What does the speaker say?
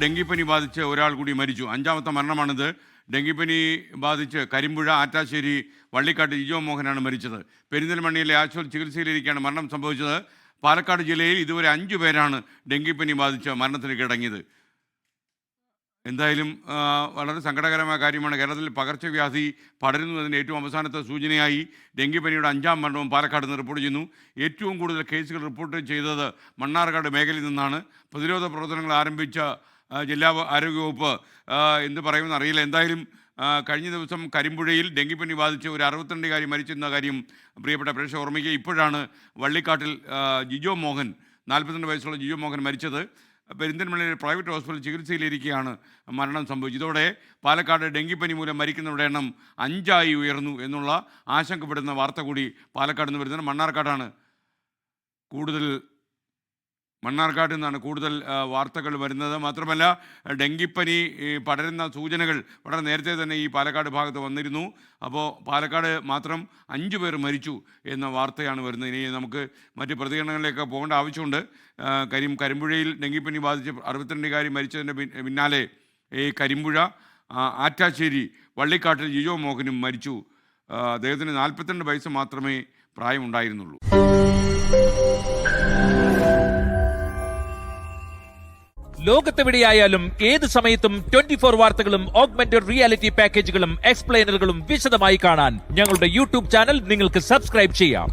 ഡെങ്കിപ്പനി ബാധിച്ച് ഒരാൾ കൂടി മരിച്ചു. അഞ്ചാമത്തെ മരണമാണിത്. ഡെങ്കിപ്പനി ബാധിച്ച് കരിമ്പുഴ ആറ്റാശ്ശേരി വള്ളിക്കാട്ട് ജിജോ മോഹനാണ് മരിച്ചത്. പെരിന്തൽമണ്ണയിലെ ആശുപത്രി ചികിത്സയിലിരിക്കുകയാണ് മരണം സംഭവിച്ചത്. പാലക്കാട് ജില്ലയിൽ ഇതുവരെ 5 പേരാണ് ഡെങ്കിപ്പനി ബാധിച്ച് മരണത്തിന് കീഴടങ്ങിയത്. എന്തായാലും വളരെ സങ്കടകരമായ കാര്യമാണ്. കേരളത്തിൽ പകർച്ചവ്യാധി പടരുന്നതിൻ്റെ ഏറ്റവും അവസാനത്തെ സൂചനയായി ഡെങ്കിപ്പനിയുടെ 5ാം മരണവും പാലക്കാട് നിന്ന് റിപ്പോർട്ട് ചെയ്യുന്നു. ഏറ്റവും കൂടുതൽ കേസുകൾ റിപ്പോർട്ട് ചെയ്തത് മണ്ണാർക്കാട് മേഖലയിൽ നിന്നാണ്. പ്രതിരോധ പ്രവർത്തനങ്ങൾ ആരംഭിച്ച ജില്ലാ ആരോഗ്യവകുപ്പ് എന്ത് പറയുമെന്ന് അറിയില്ല. എന്തായാലും കഴിഞ്ഞ ദിവസം കരിമ്പുഴയിൽ ഡെങ്കിപ്പനി ബാധിച്ച് ഒരു 62കാരി മരിച്ചെന്ന കാര്യം പ്രിയപ്പെട്ട പ്രേക്ഷകർ ഓർമ്മിക്കുക. ഇപ്പോഴാണ് വള്ളിക്കാട്ടിൽ ജിജോ മോഹൻ 42 വയസ്സുള്ള ജിജോ മോഹൻ മരിച്ചത്. പെരിന്തൽമണ്ണയിലെ പ്രൈവറ്റ് ഹോസ്പിറ്റലിൽ ചികിത്സയിലിരിക്കുകയാണ് മരണം സംഭവിച്ചത്. ഇതോടെ പാലക്കാട് ഡെങ്കിപ്പനി മൂലം മരിക്കുന്നവരുടെ എണ്ണം 5ആയി ഉയർന്നു എന്നുള്ള ആശങ്കപ്പെടുന്ന വാർത്ത കൂടി പാലക്കാട് നിന്ന് വരുന്നത്. മണ്ണാർക്കാട് നിന്നാണ് കൂടുതൽ വാർത്തകൾ വരുന്നത്. മാത്രമല്ല ഡെങ്കിപ്പനി പടരുന്ന സൂചനകൾ വളരെ നേരത്തെ തന്നെ ഈ പാലക്കാട് ഭാഗത്ത് വന്നിരുന്നു. അപ്പോൾ പാലക്കാട് മാത്രം 5 പേർ മരിച്ചു എന്ന വാർത്തയാണ് വരുന്നത്. ഇനി നമുക്ക് മറ്റ് പ്രതികരണങ്ങളിലേക്ക് പോകേണ്ട ആവശ്യമുണ്ട്. കരിമ്പുഴയിൽ ഡെങ്കിപ്പനി ബാധിച്ച് 62കാരി മരിച്ചതിൻ്റെ പിന്നാലെ ഈ കരിമ്പുഴ ആറ്റാശ്ശേരി വള്ളിക്കാട്ടിൽ ജിജോ മോഹനും മരിച്ചു. അദ്ദേഹത്തിന് 42 വയസ്സ് മാത്രമേ പ്രായമുണ്ടായിരുന്നുള്ളൂ. ലോകത്തെവിടെയായാലും ഏത് സമയത്തും 24 വാർത്തകളും ഓഗ്മെന്റഡ് റിയാലിറ്റി പാക്കേജുകളും എക്സ്പ്ലെയിനറുകളും വിശദമായി കാണാൻ ഞങ്ങളുടെ യൂട്യൂബ് ചാനൽ നിങ്ങൾക്ക് സബ്സ്ക്രൈബ് ചെയ്യാം.